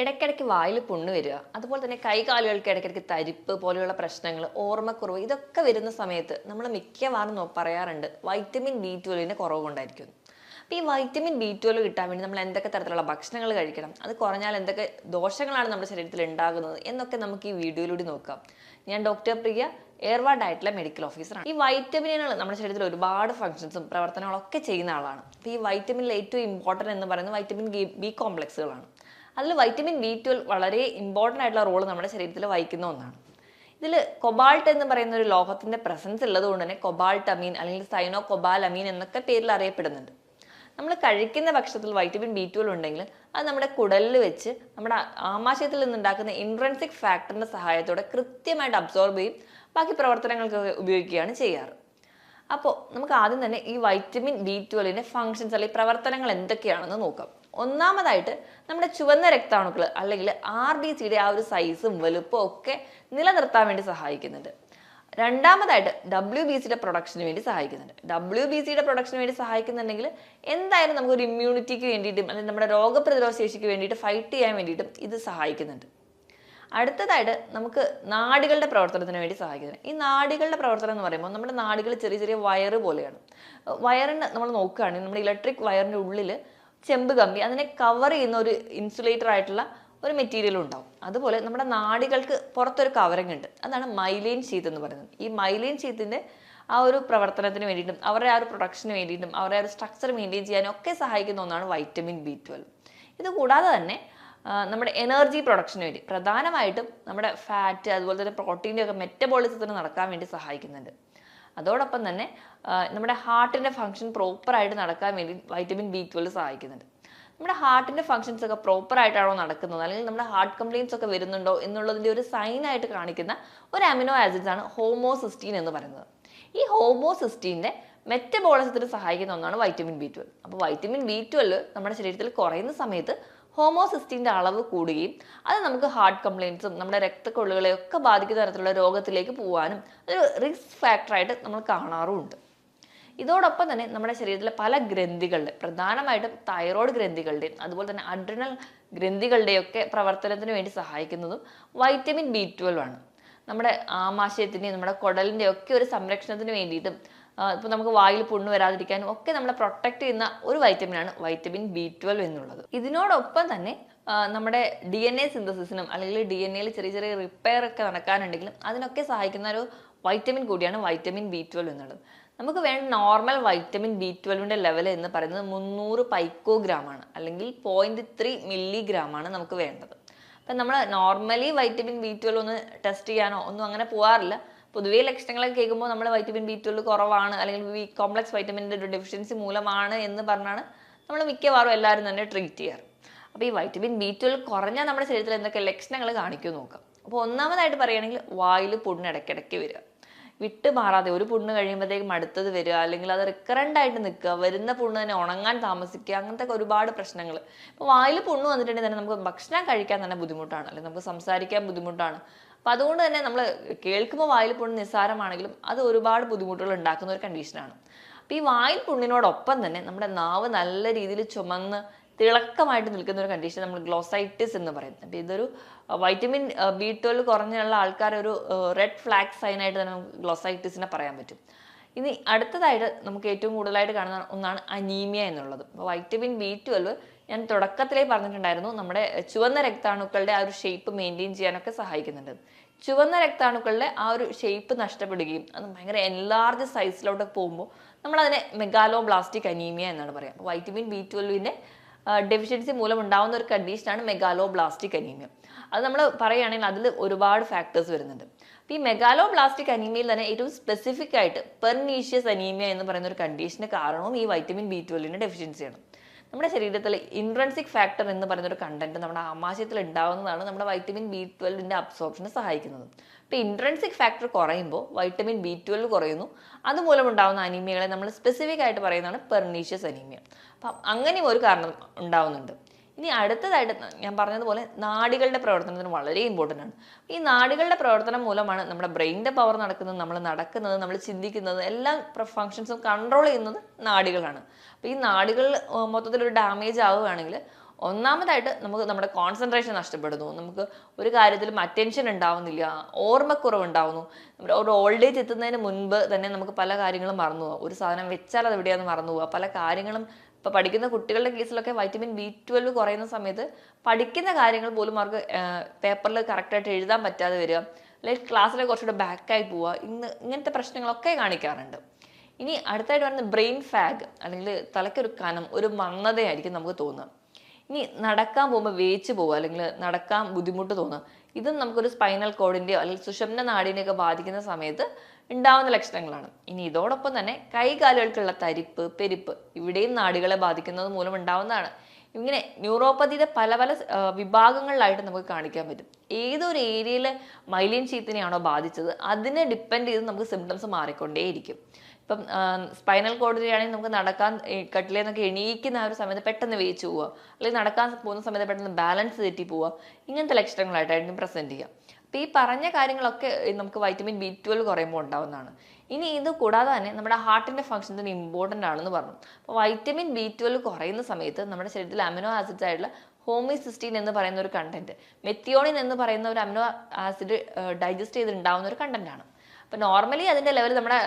ഇടയ്ക്കിടയ്ക്ക് വായിൽ പുണ്ണ് വരിക, അതുപോലെ തന്നെ കൈകാലുകൾക്ക് ഇടയ്ക്കിടയ്ക്ക് തരിപ്പ് പോലെയുള്ള പ്രശ്നങ്ങൾ, ഓർമ്മക്കുറവ്, ഇതൊക്കെ വരുന്ന സമയത്ത് നമ്മൾ മിക്കവാറും പറയാറുണ്ട് വൈറ്റമിൻ B12 കുറവ് കൊണ്ടായിരിക്കും. അപ്പോൾ ഈ വൈറ്റമിൻ B12 കിട്ടാൻ വേണ്ടി നമ്മൾ എന്തൊക്കെ തരത്തിലുള്ള ഭക്ഷണങ്ങൾ കഴിക്കണം, അത് കുറഞ്ഞാൽ എന്തൊക്കെ ദോഷങ്ങളാണ് നമ്മുടെ ശരീരത്തിൽ ഉണ്ടാകുന്നത് എന്നൊക്കെ നമുക്ക് ഈ വീഡിയോയിലൂടെ നോക്കാം. ഞാൻ ഡോക്ടർ പ്രിയ, എയർവാ ഡയറ്റിലെ മെഡിക്കൽ ഓഫീസറാണ്. ഈ വൈറ്റമിനുകൾ നമ്മുടെ ശരീരത്തിൽ ഒരുപാട് ഫംഗ്ഷൻസും പ്രവർത്തനങ്ങളൊക്കെ ചെയ്യുന്ന ആളാണ്. അപ്പോൾ ഈ വൈറ്റമിനിൽ ഏറ്റവും ഇമ്പോർട്ടൻ്റ് എന്ന് പറയുന്നത് വൈറ്റമിൻ ബി കോംപ്ലക്സുകളാണ്. അതിൽ വൈറ്റമിൻ B12 വളരെ ഇമ്പോർട്ടൻ്റ് ആയിട്ടുള്ള റോൾ നമ്മുടെ ശരീരത്തിൽ വഹിക്കുന്ന ഒന്നാണ്. ഇതിൽ കൊബാൾട്ട് എന്ന് പറയുന്ന ഒരു ലോഹത്തിന്റെ പ്രസൻസ് ഉള്ളത് കൊണ്ട് തന്നെ കൊബാൾട്ട് അമീൻ അല്ലെങ്കിൽ സൈനോ കൊബാലമീൻ എന്നൊക്കെ പേരിൽ അറിയപ്പെടുന്നുണ്ട്. നമ്മൾ കഴിക്കുന്ന ഭക്ഷണത്തിൽ വൈറ്റമിൻ B12 ഉണ്ടെങ്കിൽ അത് നമ്മുടെ കുടലിൽ വെച്ച് നമ്മുടെ ആമാശയത്തിൽ നിന്നുണ്ടാക്കുന്ന ഇൻട്രൻസിക് ഫാക്ടറിന്റെ സഹായത്തോടെ കൃത്യമായിട്ട് അബ്സോർബ് ചെയ്യും ബാക്കി പ്രവർത്തനങ്ങൾക്കൊക്കെ ഉപയോഗിക്കുകയാണ് ചെയ്യാറ്. അപ്പോൾ നമുക്ക് ആദ്യം തന്നെ ഈ വൈറ്റമിൻ B12 ഫങ്ഷൻസ് അല്ലെങ്കിൽ പ്രവർത്തനങ്ങൾ എന്തൊക്കെയാണെന്ന് നോക്കാം. ഒന്നാമതായിട്ട് നമ്മുടെ ചുവന്ന രക്താണുക്കൾ അല്ലെങ്കിൽ RBCയുടെ ആ ഒരു സൈസും വലുപ്പവും ഒക്കെ നിലനിർത്താൻ വേണ്ടി സഹായിക്കുന്നുണ്ട്. രണ്ടാമതായിട്ട് WBCയുടെ പ്രൊഡക്ഷന് വേണ്ടി സഹായിക്കുന്നുണ്ട്. WBCയുടെ പ്രൊഡക്ഷന് വേണ്ടി സഹായിക്കുന്നുണ്ടെങ്കിൽ എന്തായാലും നമുക്കൊരു ഇമ്മ്യൂണിറ്റിക്ക് വേണ്ടിയിട്ടും അല്ലെങ്കിൽ നമ്മുടെ രോഗപ്രതിരോധ ശേഷിക്ക് വേണ്ടിയിട്ട് ഫൈറ്റ് ചെയ്യാൻ വേണ്ടിയിട്ടും ഇത് സഹായിക്കുന്നുണ്ട്. അടുത്തതായിട്ട് നമുക്ക് നാഡികളുടെ പ്രവർത്തനത്തിന് വേണ്ടി സഹായിക്കുന്നുണ്ട്. ഈ നാഡികളുടെ പ്രവർത്തനം എന്ന് പറയുമ്പോൾ നമ്മുടെ നാഡികൾ ചെറിയ ചെറിയ വയറ് പോലെയാണ്. വയറിന് നമ്മൾ നോക്കുകയാണെങ്കിൽ നമ്മുടെ ഇലക്ട്രിക് വയറിൻ്റെ ഉള്ളിൽ ചെമ്പ് കമ്പി അതിനെ കവർ ചെയ്യുന്ന ഒരു ഇൻസുലേറ്റർ ആയിട്ടുള്ള ഒരു മെറ്റീരിയൽ ഉണ്ടാവും. അതുപോലെ നമ്മുടെ നാഡികൾക്ക് പുറത്തൊരു കവറിങ് ഉണ്ട്, അതാണ് മൈലൈൻ ഷീത്ത് എന്ന് പറയുന്നത്. ഈ മൈലൈൻ ഷീത്തിൻ്റെ ആ ഒരു പ്രവർത്തനത്തിന് വേണ്ടിയിട്ടും അവരുടെ ആ ഒരു പ്രൊഡക്ഷന് വേണ്ടിയിട്ടും അവരുടെ ആ ഒരു സ്ട്രക്ചർ മെയിൻറ്റെയിൻ ചെയ്യാനും ഒക്കെ സഹായിക്കുന്ന ഒന്നാണ് വൈറ്റമിൻ B12. ഇത് കൂടാതെ തന്നെ നമ്മുടെ എനർജി പ്രൊഡക്ഷന് വേണ്ടി പ്രധാനമായിട്ടും നമ്മുടെ ഫാറ്റ് അതുപോലെ തന്നെ പ്രോട്ടീൻ്റെ ഒക്കെ മെറ്റബോളിസത്തിന് നടക്കാൻ വേണ്ടി സഹായിക്കുന്നുണ്ട്. അതോടൊപ്പം തന്നെ നമ്മുടെ ഹാർട്ടിൻ്റെ ഫംഗ്ഷൻ പ്രോപ്പറായിട്ട് നടക്കാൻ വേണ്ടി വൈറ്റമിൻ B12 സഹായിക്കുന്നുണ്ട്. നമ്മുടെ ഹാർട്ടിൻ്റെ ഫംഗ്ഷൻസ് ഒക്കെ പ്രോപ്പറായിട്ടാണോ നടക്കുന്നത് അല്ലെങ്കിൽ നമ്മുടെ ഹാർട്ട് കംപ്ലയിൻസ് ഒക്കെ വരുന്നുണ്ടോ എന്നുള്ളതിൻ്റെ ഒരു സൈനായിട്ട് കാണിക്കുന്ന ഒരു അമിനോ ആസിഡ്സ് ആണ് ഹോമോസിസ്റ്റീൻ എന്ന് പറയുന്നത്. ഈ ഹോമോസിസ്റ്റീൻ്റെ മെറ്റബോളിസത്തിന് സഹായിക്കുന്ന ഒന്നാണ് വൈറ്റമിൻ B12. അപ്പോൾ വൈറ്റമിൻ B12 നമ്മുടെ ശരീരത്തിൽ കുറയുന്ന സമയത്ത് ഹോമോസിസ്റ്റീൻ്റെ അളവ് കൂടുകയും അത് നമുക്ക് ഹാർട്ട് കംപ്ലയിൻസും നമ്മുടെ രക്തക്കൊള്ളുകളെയൊക്കെ ബാധിക്കുന്ന തരത്തിലുള്ള രോഗത്തിലേക്ക് പോകാനും ഒരു റിസ്ക് ഫാക്ടറായിട്ട് നമ്മൾ കാണാറുമുണ്ട്. ഇതോടൊപ്പം തന്നെ നമ്മുടെ ശരീരത്തിലെ പല ഗ്രന്ഥികളുടെ പ്രധാനമായിട്ടും തൈറോയ്ഡ് ഗ്രന്ഥികളുടെയും അതുപോലെ തന്നെ അഡ്രിനൽ ഗ്രന്ഥികളുടെയൊക്കെ പ്രവർത്തനത്തിന് വേണ്ടി സഹായിക്കുന്നതും വൈറ്റമിൻ B12 ആണ്. നമ്മുടെ ആമാശയത്തിൻ്റെയും നമ്മുടെ കുടലിൻ്റെയും ഒക്കെ ഒരു സംരക്ഷണത്തിന് വേണ്ടിയിട്ടും ഇപ്പോൾ നമുക്ക് വായിൽ പുണ്ണ് വരാതിരിക്കാനും ഒക്കെ നമ്മളെ പ്രൊട്ടക്ട് ചെയ്യുന്ന ഒരു വൈറ്റമിനാണ് വൈറ്റമിൻ B12 എന്നുള്ളത്. ഇതിനോടൊപ്പം തന്നെ നമ്മുടെ DNA സിന്തസിസിനും അല്ലെങ്കിൽ DNA ചെറിയ ചെറിയ റിപ്പയർ ഒക്കെ നടക്കാനുണ്ടെങ്കിലും അതിനൊക്കെ സഹായിക്കുന്ന ഒരു വൈറ്റമിൻ കൂടിയാണ് വൈറ്റമിൻ B12 എന്നുള്ളത്. നമുക്ക് വേണ്ട നോർമൽ വൈറ്റമിൻ B12 ലെവൽ എന്ന് പറയുന്നത് 300 പൈക്കോഗ്രാം ആണ്, അല്ലെങ്കിൽ 0.3 മില്ലിഗ്രാം ആണ് നമുക്ക് വേണ്ടത്. അപ്പം നമ്മൾ നോർമലി വൈറ്റമിൻ B12 ഒന്ന് ടെസ്റ്റ് ചെയ്യാനോ ഒന്നും അങ്ങനെ പോകാറില്ല. പൊതുവേ ലക്ഷണങ്ങളൊക്കെ കേൾക്കുമ്പോൾ നമ്മൾ വൈറ്റമിൻ B12 കുറവാണ് അല്ലെങ്കിൽ ബി കോംപ്ലക്സ് വൈറ്റമിൻ്റെ ഒരു ഡെഫിഷ്യൻസി മൂലമാണ് എന്ന് പറഞ്ഞാണ് നമ്മൾ മിക്കവാറും എല്ലാവരും തന്നെ ട്രീറ്റ് ചെയ്യാറ്. അപ്പോൾ ഈ വൈറ്റമിൻ B12 കുറഞ്ഞാൽ നമ്മുടെ ശരീരത്തിൽ എന്തൊക്കെ ലക്ഷണങ്ങൾ കാണിക്കുമെന്ന് നോക്കാം. അപ്പോൾ ഒന്നാമതായിട്ട് പറയുകയാണെങ്കിൽ വായിൽ പുണ്ണ് ഇടയ്ക്കിടയ്ക്ക് വരിക, വിട്ട് മാറാതെ ഒരു പുണ്ണ് കഴിയുമ്പോഴത്തേക്കും അടുത്തത് വരിക, അല്ലെങ്കിൽ അത് റിക്കറൻ്റ് ആയിട്ട് നിൽക്കുക, വരുന്ന പുണ്ണ് തന്നെ ഉണങ്ങാൻ താമസിക്കുക, അങ്ങനത്തെ ഒരുപാട് പ്രശ്നങ്ങൾ. ഇപ്പോൾ വായിൽ പുണ്ണ് വന്നിട്ടുണ്ടെങ്കിൽ തന്നെ നമുക്ക് ഭക്ഷണം കഴിക്കാൻ തന്നെ ബുദ്ധിമുട്ടാണ്, അല്ലെങ്കിൽ നമുക്ക് സംസാരിക്കാൻ ബുദ്ധിമുട്ടാണ്. അപ്പം അതുകൊണ്ട് തന്നെ നമ്മൾ കേൾക്കുമ്പോൾ വായിൽ പുണ്ണ് നിസ്സാരമാണെങ്കിലും അത് ഒരുപാട് ബുദ്ധിമുട്ടുകൾ ഉണ്ടാക്കുന്ന ഒരു കണ്ടീഷനാണ്. അപ്പോൾ ഈ വായിൽ പുണ്ണിനോടൊപ്പം തന്നെ നമ്മുടെ നാവ് നല്ല രീതിയിൽ ചുമന്ന് തിളക്കമായിട്ട് നിൽക്കുന്ന ഒരു കണ്ടീഷൻ നമ്മൾ ഗ്ലോസൈറ്റിസ് എന്ന് പറയും. അപ്പോൾ ഇതൊരു വൈറ്റമിൻ B12 കുറഞ്ഞുള്ള ആൾക്കാർ ഒരു റെഡ് ഫ്ലാഗ് സൈനായിട്ട് തന്നെ നമുക്ക് ഗ്ലോസൈറ്റിസിനെ പറയാൻ പറ്റും. ഇനി അടുത്തതായിട്ട് നമുക്ക് ഏറ്റവും കൂടുതലായിട്ട് കാണുന്ന ഒന്നാണ് അനീമിയ എന്നുള്ളത്. അപ്പോൾ വൈറ്റമിൻ B12 ഞാൻ തുടക്കത്തിലേ പറഞ്ഞിട്ടുണ്ടായിരുന്നു നമ്മുടെ ചുവന്ന രക്താണുക്കളുടെ ആ ഒരു ഷേപ്പ് മെയിൻറ്റെയിൻ ചെയ്യാനൊക്കെ സഹായിക്കുന്നുണ്ട്. ചുവന്ന രക്താണുക്കളുടെ ആ ഒരു ഷേപ്പ് നഷ്ടപ്പെടുകയും അത് ഭയങ്കര എൻലാർജ് സൈസിലോട്ട് പോകുമ്പോൾ നമ്മളതിനെ മെഗാലോബ്ലാസ്റ്റിക് അനീമിയ എന്നാണ് പറയുക. അപ്പോൾ വൈറ്റമിൻ B12 ഡെഫിഷ്യൻസി മൂലം ഉണ്ടാകുന്ന ഒരു കണ്ടീഷനാണ് മെഗാലോബ്ലാസ്റ്റിക് അനീമിയ. അത് നമ്മൾ പറയുകയാണെങ്കിൽ അതിൽ ഒരുപാട് ഫാക്ടേഴ്സ് വരുന്നുണ്ട്. അപ്പോൾ ഈ മെഗാലോബ്ലാസ്റ്റിക് അനീമിയയിൽ തന്നെ ഏറ്റവും സ്പെസിഫിക് ആയിട്ട് പെർനീഷ്യസ് അനീമിയ എന്ന് പറയുന്ന ഒരു കണ്ടീഷന് കാരണവും ഈ വൈറ്റമിൻ B12 ഡെഫിഷ്യൻസിയാണ്. നമ്മുടെ ശരീരത്തിൽ ഇൻട്രൻസിക് ഫാക്ടർ എന്ന് പറയുന്ന ഒരു കണ്ടന്റ് നമ്മുടെ ആമാശയത്തിൽ ഉണ്ടാകുന്നതാണ് നമ്മുടെ വൈറ്റമിൻ B12 അബ്സോർപ്ഷന് സഹായിക്കുന്നത്. അപ്പോൾ ഇൻട്രൻസിക് ഫാക്ടർ കുറയുമ്പോൾ വൈറ്റമിൻ B12 കുറയുന്നു. അതുമൂലം ഉണ്ടാകുന്ന അനീമിയകളെ നമ്മൾ സ്പെസിഫിക് ആയിട്ട് പറയുന്നതാണ് പെർനീഷ്യസ് അനീമിയ. അപ്പം അങ്ങനെയും ഒരു കാരണം ഉണ്ടാവുന്നുണ്ട്. ഇനി അടുത്തതായിട്ട് ഞാൻ പറഞ്ഞതുപോലെ നാഡികളുടെ പ്രവർത്തനത്തിന് വളരെ ഇമ്പോർട്ടൻ്റ് ആണ്. ഈ നാഡികളുടെ പ്രവർത്തനം മൂലമാണ് നമ്മുടെ ബ്രെയിനിൻ്റെ പവർ നടക്കുന്നത്, നമ്മൾ നടക്കുന്നത്, നമ്മൾ ചിന്തിക്കുന്നത്, എല്ലാ ഫങ്ഷൻസും കൺട്രോൾ ചെയ്യുന്നത് നാഡികളാണ്. അപ്പോൾ ഈ നാഡികൾ മൊത്തത്തിലൊരു ഡാമേജ് ആവുകയാണെങ്കിൽ ഒന്നാമതായിട്ട് നമുക്ക് നമ്മുടെ കോൺസെൻട്രേഷൻ നഷ്ടപ്പെടുന്നു, നമുക്ക് ഒരു കാര്യത്തിലും അറ്റൻഷൻ ഉണ്ടാവുന്നില്ല, ഓർമ്മക്കുറവ് ഉണ്ടാവുന്നു. നമ്മുടെ ഒരു ഓൾഡ് ഏജ് എത്തുന്നതിന് മുൻപ് തന്നെ നമുക്ക് പല കാര്യങ്ങളും മറന്നു പോകാം. ഒരു സാധനം വെച്ചാൽ അത് എവിടെയാണെന്ന് മറന്നു പോവുക. പല കാര്യങ്ങളും ഇപ്പോൾ പഠിക്കുന്ന കുട്ടികളുടെ കേസിലൊക്കെ വൈറ്റമിൻ B12 കുറയുന്ന സമയത്ത് പഠിക്കുന്ന കാര്യങ്ങൾ പോലും അവർക്ക് പേപ്പറിൽ കറക്റ്റായിട്ട് എഴുതാൻ പറ്റാതെ വരിക, അല്ലെങ്കിൽ ക്ലാസ്സിലെ കുറച്ചുകൂടെ ബാക്കായി പോവുക, ഇങ്ങനത്തെ പ്രശ്നങ്ങളൊക്കെ കാണിക്കാറുണ്ട്. ഇനി അടുത്തായിട്ട് പറയുന്നത് ബ്രെയിൻ ഫാഗ്, അല്ലെങ്കിൽ തലയ്ക്കൊരു കനം, ഒരു മന്ദതയായിരിക്കും നമുക്ക് തോന്നുക. ഇനി നടക്കാൻ പോകുമ്പോൾ വേച്ച് പോവുക, അല്ലെങ്കിൽ നടക്കാൻ ബുദ്ധിമുട്ട് തോന്നുക, ഇതും നമുക്കൊരു സ്പൈനൽ കോഡിൻ്റെയോ അല്ലെങ്കിൽ സുഷുമ്ന നാഡിനെയൊക്കെ ബാധിക്കുന്ന സമയത്ത് ഉണ്ടാവുന്ന ലക്ഷണങ്ങളാണ്. ഇനി ഇതോടൊപ്പം തന്നെ കൈകാലുകൾക്കുള്ള തരിപ്പ്, പെരുപ്പ്, ഇവിടെയും നാഡികളെ ബാധിക്കുന്നത് മൂലം ഉണ്ടാവുന്നതാണ്. ഇങ്ങനെ ന്യൂറോപ്പതിയുടെ പല പല വിഭാഗങ്ങളിലായിട്ട് നമുക്ക് കാണിക്കാൻ പറ്റും. ഏതൊരു ഏരിയയിൽ മൈലിൻ ഷീത്തിനെയാണോ ബാധിച്ചത് അതിനെ ഡിപ്പെൻഡ് ചെയ്ത് നമുക്ക് സിംറ്റംസ് മാറിക്കൊണ്ടേയിരിക്കും. ഇപ്പം സ്പൈനൽ കോഡിലാണെങ്കിൽ നമുക്ക് നടക്കാൻ കട്ടിലേന്നൊക്കെ എണീക്കുന്ന ആ ഒരു സമയത്ത് പെട്ടെന്ന് വേച്ച് പോവുക, അല്ലെങ്കിൽ നടക്കാൻ പോകുന്ന സമയത്ത് പെട്ടെന്ന് ബാലൻസ് തെറ്റി പോവുക, ഇങ്ങനത്തെ ലക്ഷണങ്ങളായിട്ടായിരിക്കും പ്രസന്റ് ചെയ്യുക. അപ്പം ഈ പറഞ്ഞ കാര്യങ്ങളൊക്കെ നമുക്ക് വൈറ്റമിൻ B12 കുറയുമ്പോൾ ഉണ്ടാവുന്നതാണ്. ഇനി ഇത് കൂടാതെ തന്നെ നമ്മുടെ ഹാർട്ടിന്റെ ഫംഗ്ഷൻസിന് ഇമ്പോർട്ടൻ്റ് ആണെന്ന് പറഞ്ഞു. അപ്പോൾ വൈറ്റമിൻ B12 കുറയുന്ന സമയത്ത് നമ്മുടെ ശരീരത്തിൽ അമിനോ ആസിഡ്സ് ആയിട്ടുള്ള ഹോമിസിസ്റ്റീൻ എന്ന് പറയുന്ന ഒരു കണ്ടന്റ്, മെത്തിയോണിൻ എന്ന് പറയുന്ന ഒരു അമിനോ ആസിഡ് ഡൈജസ്റ്റ് ചെയ്തുണ്ടാവുന്ന ഒരു കണ്ടന്റ് ആണ്. അപ്പോൾ നോർമലി അതിൻ്റെ ലെവൽ നമ്മുടെ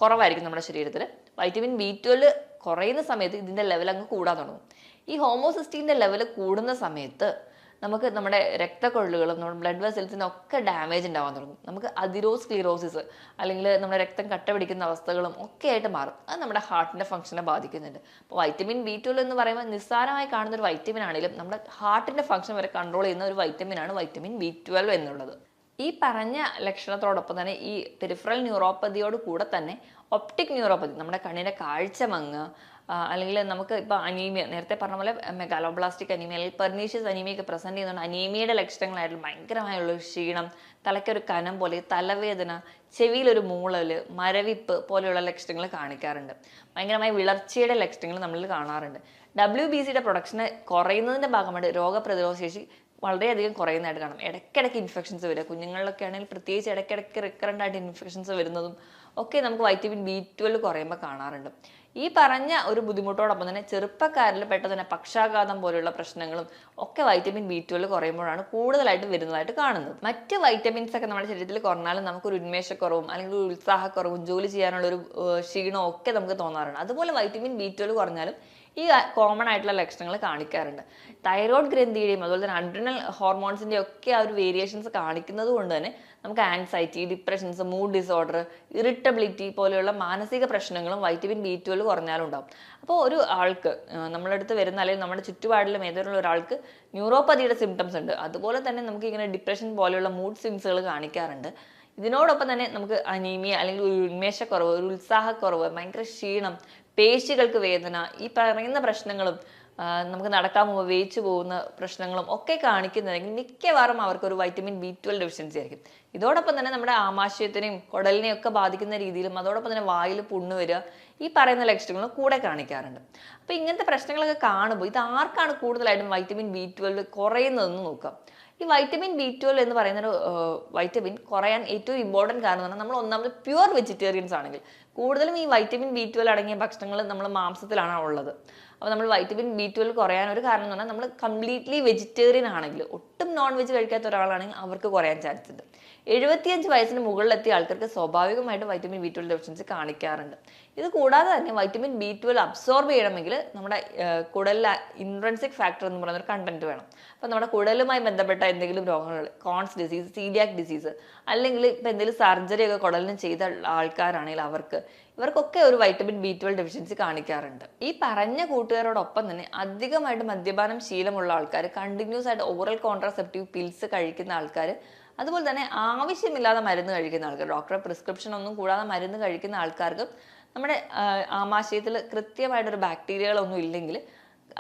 കുറവായിരിക്കും നമ്മുടെ ശരീരത്തിൽ. വൈറ്റമിൻ B12 കുറയുന്ന സമയത്ത് ഇതിൻ്റെ ലെവൽ അങ്ങ് കൂടാൻ തുടങ്ങും. ഈ ഹോമോസിസ്റ്റീൻ്റെ ലെവൽ കൂടുന്ന സമയത്ത് നമുക്ക് നമ്മുടെ രക്തക്കൊഴലുകളും നമ്മുടെ ബ്ലഡ് വെസൽസിനും ഒക്കെ ഡാമേജ് ഉണ്ടാവാൻ തുടങ്ങും. നമുക്ക് അതിറോസ്ക്ലിറോസിസ്, അല്ലെങ്കിൽ നമ്മുടെ രക്തം കട്ട പിടിക്കുന്ന അവസ്ഥകളും ഒക്കെ ആയിട്ട് മാറും. അത് നമ്മുടെ ഹാർട്ടിൻ്റെ ഫംഗ്ഷനെ ബാധിക്കുന്നുണ്ട്. അപ്പോൾ വൈറ്റമിൻ B12 എന്ന് പറയുമ്പോൾ നിസ്സാരമായി കാണുന്ന ഒരു വൈറ്റമിൻ ആണെങ്കിലും നമ്മുടെ ഹാർട്ടിൻ്റെ ഫംഗ്ഷൻ വരെ കൺട്രോൾ ചെയ്യുന്ന ഒരു വൈറ്റമിനാണ് വൈറ്റമിൻ B12 എന്നുള്ളത്. ഈ പറഞ്ഞ ലക്ഷണത്തോടൊപ്പം തന്നെ ഈ പെരിഫറൽ ന്യൂറോപ്പതിയോട് കൂടെ തന്നെ ഒപ്റ്റിക് ന്യൂറോപ്പതി, നമ്മുടെ കണ്ണിൻ്റെ കാഴ്ച മങ്ങുക, അല്ലെങ്കിൽ നമുക്ക് ഇപ്പോൾ അനീമിയ, നേരത്തെ പറഞ്ഞ പോലെ മെഗാലോബ്ലാസ്റ്റിക് അനീമിയ അല്ലെങ്കിൽ പെർനീഷ്യസ് അനീമിയ ഒക്കെ പ്രസന്റ് ചെയ്യുന്നുണ്ട്. അനീമിയയുടെ ലക്ഷണങ്ങളായിട്ടുള്ള ഭയങ്കരമായുള്ള ക്ഷീണം, തലയ്ക്കൊരു കനം പോലെ, തലവേദന, ചെവിയിലൊരു മൂളൽ, മരവിപ്പ് പോലെയുള്ള ലക്ഷണങ്ങൾ കാണിക്കാറുണ്ട്. ഭയങ്കരമായ വിളർച്ചയുടെ ലക്ഷണങ്ങൾ നമ്മളിൽ കാണാറുണ്ട്. WBCയുടെ പ്രൊഡക്ഷന് കുറയുന്നതിൻ്റെ ഭാഗമായിട്ട് രോഗപ്രതിരോധ ശേഷി വളരെയധികം കുറയുന്നതായിട്ട് കാണാം. ഇടയ്ക്കിടയ്ക്ക് ഇൻഫെക്ഷൻസ് വരിക, കുഞ്ഞുങ്ങളിലൊക്കെ ആണെങ്കിൽ പ്രത്യേകിച്ച് ഇടയ്ക്കിടയ്ക്ക് റിക്കറൻ്റ് ആയിട്ട് ഇൻഫെക്ഷൻസ് വരുന്നതും ഒക്കെ നമുക്ക് വൈറ്റമിൻ B12 കുറയുമ്പോൾ കാണാറുണ്ട്. ഈ പറഞ്ഞ ഒരു ബുദ്ധിമുട്ടോടൊപ്പം തന്നെ ചെറുപ്പക്കാരിൽ പെട്ടെന്ന് തന്നെ പക്ഷാഘാതം പോലെയുള്ള പ്രശ്നങ്ങളും ഒക്കെ വൈറ്റമിൻ B12 കുറയുമ്പോഴാണ് കൂടുതലായിട്ട് വരുന്നതായിട്ട് കാണുന്നത്. മറ്റ് വൈറ്റമിൻസ് ഒക്കെ നമ്മുടെ ശരീരത്തിൽ കുറഞ്ഞാലും നമുക്കൊരു ഉന്മേഷക്കുറവും അല്ലെങ്കിൽ ഒരു ഉത്സാഹക്കുറവും ജോലി ചെയ്യാനുള്ളൊരു ക്ഷീണവും ഒക്കെ നമുക്ക് തോന്നാറുണ്ട്. അതുപോലെ വൈറ്റമിൻ B12 കുറഞ്ഞാലും ഈ കോമൺ ആയിട്ടുള്ള ലക്ഷണങ്ങൾ കാണിക്കാറുണ്ട്. തൈറോയ്ഡ് ഗ്രന്ഥിയുടെയും അതുപോലെ തന്നെ അഡ്രിനൽ ഹോർമോൺസിൻ്റെയും ഒക്കെ ആ ഒരു വേരിയേഷൻസ് കാണിക്കുന്നത് കൊണ്ട് തന്നെ നമുക്ക് anxiety, depressions, mood disorder, irritability പോലെയുള്ള മാനസിക പ്രശ്നങ്ങളും വൈറ്റമിൻ B12 കുറഞ്ഞാലും ഉണ്ടാവും. അപ്പോൾ ഒരു ആൾക്ക് നമ്മുടെ അടുത്ത് വരുന്ന അല്ലെങ്കിൽ നമ്മുടെ ചുറ്റുപാടിലും ഏതെങ്കിലും ഒരാൾക്ക് ന്യൂറോപ്പതിയുടെ സിംറ്റംസ് ഉണ്ട്, അതുപോലെ തന്നെ നമുക്ക് ഇങ്ങനെ ഡിപ്രഷൻ പോലെയുള്ള മൂഡ് സ്വിങ്സുകൾ കാണിക്കാറുണ്ട്. ഇതിനോടൊപ്പം തന്നെ നമുക്ക് അനീമിയ അല്ലെങ്കിൽ ഒരു ഉന്മേഷക്കുറവ്, ഒരു ഉത്സാഹക്കുറവ്, ഭയങ്കര ക്ഷീണം, പേശികൾക്ക് വേദന, ഈ പറയുന്ന പ്രശ്നങ്ങളും നമുക്ക് നടക്കാൻ പോകുമ്പോൾ വേച്ച് പോകുന്ന പ്രശ്നങ്ങളും ഒക്കെ കാണിക്കുന്നതെങ്കിൽ മിക്കവാറും അവർക്കൊരു വൈറ്റമിൻ B12 ഡെഫിഷ്യൻസി ആയിരിക്കും. ഇതോടൊപ്പം തന്നെ നമ്മുടെ ആമാശയത്തിനെയും കുടലിനെയും ഒക്കെ ബാധിക്കുന്ന രീതിയിലും അതോടൊപ്പം തന്നെ വായിൽ പുണ്ണ് വരിക, ഈ പറയുന്ന ലക്ഷണങ്ങളും കൂടെ കാണിക്കാറുണ്ട്. അപ്പോൾ ഇങ്ങനത്തെ പ്രശ്നങ്ങളൊക്കെ കാണുമ്പോൾ ഇത് ആർക്കാണ് കൂടുതലായിട്ടും വൈറ്റമിൻ B12 കുറയുന്നതെന്ന് നോക്കാം. ഈ വൈറ്റമിൻ B12 എന്ന് പറയുന്ന ഒരു വൈറ്റമിൻ കുറയാൻ ഏറ്റവും ഇമ്പോർട്ടൻറ്റ് കാരണം എന്ന് പറഞ്ഞാൽ നമ്മൾ ഒന്നാമത് പ്യുവർ വെജിറ്റേറിയൻസ് ആണെങ്കിൽ കൂടുതലും ഈ വൈറ്റമിൻ B12 അടങ്ങിയ ഭക്ഷണങ്ങൾ നമ്മൾ മാംസത്തിലാണ് ഉള്ളത്. അപ്പോൾ നമ്മൾ വൈറ്റമിൻ B12 കുറയാൻ ഒരു കാരണം എന്ന് പറഞ്ഞാൽ നമ്മൾ കംപ്ലീറ്റ്ലി വെജിറ്റേറിയൻ ആണെങ്കിൽ, ഒട്ടും നോൺ വെജ് കഴിക്കാത്ത ഒരാളാണെങ്കിൽ അവർക്ക് കുറയാൻ ചാൻസ് ഉണ്ട്. 75 വയസ്സിന് മുകളിലെത്തിയ ആൾക്കാർക്ക് സ്വാഭാവികമായിട്ട് വൈറ്റമിൻ B12 ഡെഫിഷ്യൻസി കാണിക്കാറുണ്ട്. ഇത് കൂടാതെ തന്നെ വൈറ്റമിൻ B12 അബ്സോർബ് ചെയ്യണമെങ്കിൽ നമ്മുടെ കുടലിൽ ഇൻട്രൻസിക് ഫാക്ടർ എന്ന് പറയുന്ന ഒരു കണ്ടന്റ് വേണം. അപ്പോൾ നമ്മുടെ കുടലുമായി ബന്ധപ്പെട്ട എന്തെങ്കിലും രോഗങ്ങൾ, കോൺസ് ഡിസീസ്, സീലിയാക് ഡിസീസ്, അല്ലെങ്കിൽ ഇപ്പം എന്തെങ്കിലും സർജറി ഒക്കെ കുടലിന് ചെയ്ത ആൾക്കാരാണെങ്കിൽ ഇവർക്കൊക്കെ ഒരു വൈറ്റമിൻ B12 ഡെഫിഷ്യൻസി കാണിക്കാറുണ്ട്. ഈ പറഞ്ഞ കൂട്ടുകാരോടൊപ്പം തന്നെ അധികമായിട്ട് മദ്യപാനം ശീലമുള്ള ആൾക്കാർ, കണ്ടിന്യൂസ് ആയിട്ട് ഓറൽ കോൺട്രാസെപ്റ്റീവ് പിൽസ് കഴിക്കുന്ന ആൾക്കാർ, അതുപോലെ തന്നെ ആവശ്യമില്ലാതെ മരുന്ന് കഴിക്കുന്ന ആൾക്കാർ, ഡോക്ടറെ പ്രിസ്ക്രിപ്ഷൻ ഒന്നും കൂടാതെ മരുന്ന് കഴിക്കുന്ന ആൾക്കാർക്ക് നമ്മുടെ ആമാശയത്തിൽ കൃത്യമായിട്ടൊരു ബാക്ടീരിയകളൊന്നും ഇല്ലെങ്കിൽ,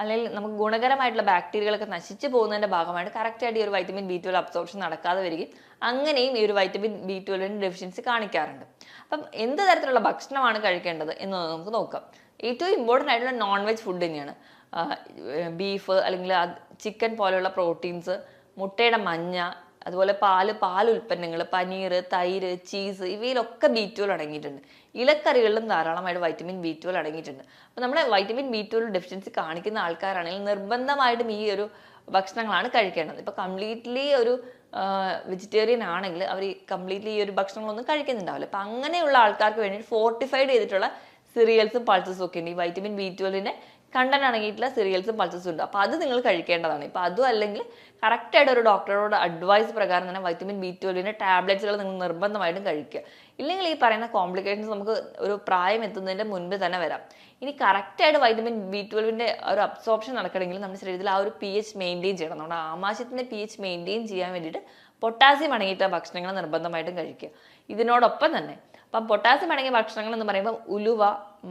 അല്ലെങ്കിൽ നമുക്ക് ഗുണകരമായിട്ടുള്ള ബാക്ടീരിയകളൊക്കെ നശിച്ചു പോകുന്നതിൻ്റെ ഭാഗമായിട്ട് കറക്റ്റായിട്ട് ഈ ഒരു വൈറ്റമിൻ B12 അബ്സോർപ്ഷൻ നടക്കാതെ വരികയും അങ്ങനെയും ഈ ഒരു വൈറ്റമിൻ B12 ഡെഫിഷ്യൻസി കാണിക്കാറുണ്ട്. അപ്പം എന്ത് തരത്തിലുള്ള ഭക്ഷണമാണ് കഴിക്കേണ്ടത് എന്ന് നമുക്ക് നോക്കാം. ഏറ്റവും ഇമ്പോർട്ടൻ്റ് ആയിട്ടുള്ള നോൺ വെജ് ഫുഡ് തന്നെയാണ്. ബീഫ് അല്ലെങ്കിൽ ചിക്കൻ പോലെയുള്ള പ്രോട്ടീൻസ്, മുട്ടയുടെ മഞ്ഞ, അതുപോലെ പാൽ ഉൽപ്പന്നങ്ങൾ, പനീർ, തൈര്, ചീസ് ഇവയിലൊക്കെ B12 അടങ്ങിയിട്ടുണ്ട്. ഇലക്കറികളിലും ധാരാളമായിട്ട് വൈറ്റമിൻ B12 അടങ്ങിയിട്ടുണ്ട്. അപ്പോൾ നമ്മുടെ വൈറ്റമിൻ B12 ഡെഫിഷ്യൻസി കാണിക്കുന്ന ആൾക്കാരാണെങ്കിൽ നിർബന്ധമായിട്ടും ഈ ഒരു ഭക്ഷണങ്ങളാണ് കഴിക്കേണ്ടത്. ഇപ്പോൾ കംപ്ലീറ്റ്ലി ഒരു വെജിറ്റേറിയൻ ആണെങ്കിൽ അവർ കംപ്ലീറ്റ്ലി ഈ ഒരു ഭക്ഷണങ്ങളൊന്നും കഴിക്കുന്നുണ്ടാവില്ല. അപ്പം അങ്ങനെയുള്ള ആൾക്കാർക്ക് വേണ്ടി ഫോർട്ടിഫൈഡ് ചെയ്തിട്ടുള്ള സിറിയൽസും പൾസസും ഒക്കെ ഉണ്ട്. ഈ വൈറ്റമിൻ B12ന്റെ കണ്ടന്റ് അടങ്ങിയിട്ടുള്ള സിറിയൽസും പൾസസും ഉണ്ട്. അപ്പോൾ അത് നിങ്ങൾ കഴിക്കേണ്ടതാണ്. ഇപ്പം അതും അല്ലെങ്കിൽ കറക്റ്റായിട്ട് ഒരു ഡോക്ടറോട് അഡ്വൈസ് പ്രകാരം തന്നെ വൈറ്റമിൻ B12ന്റെ ടാബ്ലറ്റ്സുകൾ നിങ്ങൾ നിർബന്ധമായിട്ടും കഴിക്കുക. ഇല്ലെങ്കിൽ ഈ പറയുന്ന കോംപ്ലിക്കേഷൻസ് നമുക്ക് ഒരു പ്രായം എത്തുന്നതിൻ്റെ മുൻപ് തന്നെ വരാം. ഇനി കറക്റ്റായിട്ട് വൈറ്റമിൻ B12ന്റെ ഒരു അബ്സോർപ്ഷൻ നടക്കണമെങ്കിൽ നമ്മുടെ ശരീരത്തിൽ ആ ഒരു pH മെയിൻറ്റെയിൻ ചെയ്യണം. നമ്മുടെ ആമാശയത്തിൻ്റെ pH മെയിൻറ്റെയിൻ ചെയ്യാൻ വേണ്ടിയിട്ട് പൊട്ടാസ്യം അടങ്ങിയിട്ടുള്ള ഭക്ഷണങ്ങൾ നിർബന്ധമായിട്ടും കഴിക്കുക. ഇതിനോടൊപ്പം തന്നെ അപ്പം പൊട്ടാസ്യം അടങ്ങിയ ഭക്ഷണങ്ങൾ എന്ന് പറയുമ്പോൾ ഉലുവ,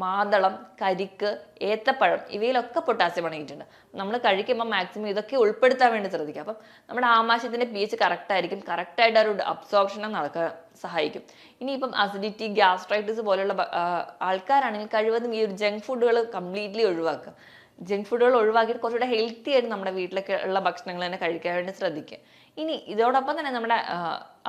മാതളം, കരിക്ക്, ഏത്തപ്പഴം ഇവയിലൊക്കെ പൊട്ടാസ്യം അടങ്ങിയിട്ടുണ്ട്. നമ്മൾ കഴിക്കുമ്പോൾ മാക്സിമം ഇതൊക്കെ ഉൾപ്പെടുത്താൻ വേണ്ടി ശ്രദ്ധിക്കുക. അപ്പം നമ്മുടെ ആമാശയത്തിൻ്റെ pH കറക്റ്റ് ആയിരിക്കും. കറക്റ്റായിട്ട് ഒരു അബ്സോർപ്ഷനും നടക്കാൻ സഹായിക്കും. ഇനിയിപ്പം അസിഡിറ്റി, ഗ്യാസ്ട്രൈറ്റിസ് പോലുള്ള ആൾക്കാരാണെങ്കിൽ കഴിവതും ഈ ഒരു ജങ്ക് ഫുഡുകൾ കംപ്ലീറ്റ്ലി ഒഴിവാക്കുക. ജങ്ക് ഫുഡുകൾ ഒഴിവാക്കിയിട്ട് കുറച്ചുകൂടെ ഹെൽത്തി ആയിട്ട് നമ്മുടെ വീട്ടിലൊക്കെ ഉള്ള ഭക്ഷണങ്ങൾ തന്നെ കഴിക്കാൻ വേണ്ടി ശ്രദ്ധിക്കുക. ഇനി ഇതോടൊപ്പം തന്നെ നമ്മുടെ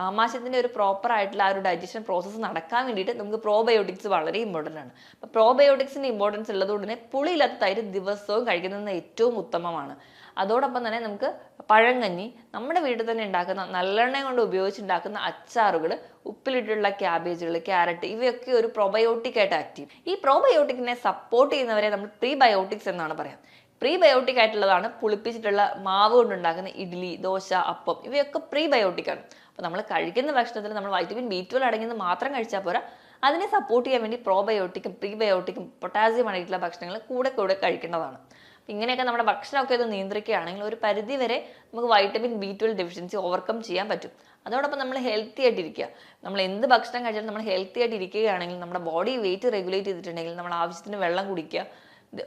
ആമാശയത്തിൻ്റെ ഒരു പ്രോപ്പർ ആയിട്ടുള്ള ആ ഒരു ഡൈജഷൻ പ്രോസസ്സ് നടക്കാൻ വേണ്ടിയിട്ട് നമുക്ക് പ്രോബയോട്ടിക്സ് വളരെ ഇമ്പോർട്ടൻ്റ് ആണ്. അപ്പോൾ പ്രോബയോട്ടിക്സിൻ്റെ ഇമ്പോർട്ടൻസ് ഉള്ളതുകൊണ്ട് തന്നെ പുളിയില്ലാത്ത തൈര് ദിവസവും കഴിക്കുന്നത് ഏറ്റവും ഉത്തമമാണ്. അതോടൊപ്പം തന്നെ നമുക്ക് പഴങ്കഞ്ഞി, നമ്മുടെ വീട്ടിൽ തന്നെ ഉണ്ടാക്കുന്ന നല്ലെണ്ണ കൊണ്ട് ഉപയോഗിച്ചുണ്ടാക്കുന്ന അച്ചാറുകൾ, ഉപ്പിലിട്ടുള്ള ക്യാബേജുകൾ, ക്യാരറ്റ് ഇവയൊക്കെ ഒരു പ്രോബയോട്ടിക് ആയിട്ട് ആക്ട് ചെയ്യും. ഈ പ്രോബയോട്ടിക്കിനെ സപ്പോർട്ട് ചെയ്യുന്നവരെ നമ്മൾ പ്രീബയോട്ടിക്സ് എന്നാണ് പറയാം. പ്രീബയോട്ടിക് ആയിട്ടുള്ളതാണ് പുളിപ്പിച്ചിട്ടുള്ള മാവ് കൊണ്ടുണ്ടാക്കുന്ന ഇഡ്ഡലി, ദോശ, അപ്പം ഇവയൊക്കെ പ്രീബയോട്ടിക് ആണ്. അപ്പോൾ നമ്മൾ കഴിക്കുന്ന ഭക്ഷണത്തിൽ നമ്മൾ വൈറ്റമിൻ B12 അടങ്ങിയത് മാത്രം കഴിച്ചാൽ പോരാ, അതിനെ സപ്പോർട്ട് ചെയ്യാൻ വേണ്ടി പ്രോബയോട്ടിക്കും പ്രീബയോട്ടിക്കും പൊട്ടാസ്യം അടങ്ങിയിട്ടുള്ള ഭക്ഷണങ്ങൾ കൂടെ കഴിക്കേണ്ടതാണ്. അപ്പം ഇങ്ങനെയൊക്കെ നമ്മുടെ ഭക്ഷണമൊക്കെ ഇത് നിയന്ത്രിക്കുകയാണെങ്കിൽ ഒരു പരിധി വരെ നമുക്ക് വൈറ്റമിൻ B12 ഡെഫിഷ്യൻസി ഓവർകം ചെയ്യാൻ പറ്റും. അതോടൊപ്പം നമ്മൾ ഹെൽത്തി ആയിട്ടിരിക്കുക. നമ്മൾ എന്ത് ഭക്ഷണം കഴിച്ചാലും നമ്മൾ ഹെൽത്തി ആയിട്ട് ഇരിക്കുകയാണെങ്കിൽ, നമ്മുടെ ബോഡി വെയിറ്റ് റെഗുലേറ്റ് ചെയ്തിട്ടുണ്ടെങ്കിൽ, നമ്മൾ ആവശ്യത്തിന് വെള്ളം കുടിക്കുക,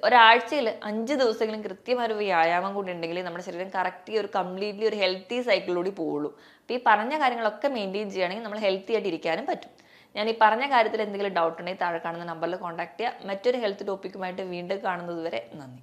ഒരാഴ്ചയിൽ 5 ദിവസമെങ്കിലും കൃത്യമായ ഒരു വ്യായാമം കൂടി ഉണ്ടെങ്കിൽ നമ്മുടെ ശരീരം കറക്റ്റ് ഒരു കംപ്ലീറ്റ്ലി ഒരു ഹെൽത്തി സൈക്കിളിലൂടെ പോവുള്ളൂ. അപ്പോൾ ഈ പറഞ്ഞ കാര്യങ്ങളൊക്കെ മെയിൻറ്റെയിൻ ചെയ്യുകയാണെങ്കിൽ നമ്മൾ ഹെൽത്തി ആയിട്ട് ഇരിക്കാനും പറ്റും. ഞാൻ ഈ പറഞ്ഞ കാര്യത്തിൽ എന്തെങ്കിലും ഡൗട്ട് ഉണ്ടെങ്കിൽ താഴെ കാണുന്ന നമ്പറിൽ കോൺടാക്ട് ചെയ്യുക. മറ്റൊരു ഹെൽത്ത് ടോപ്പിക്കുമായിട്ട് വീണ്ടും കാണുന്നത് വരെ നന്ദി.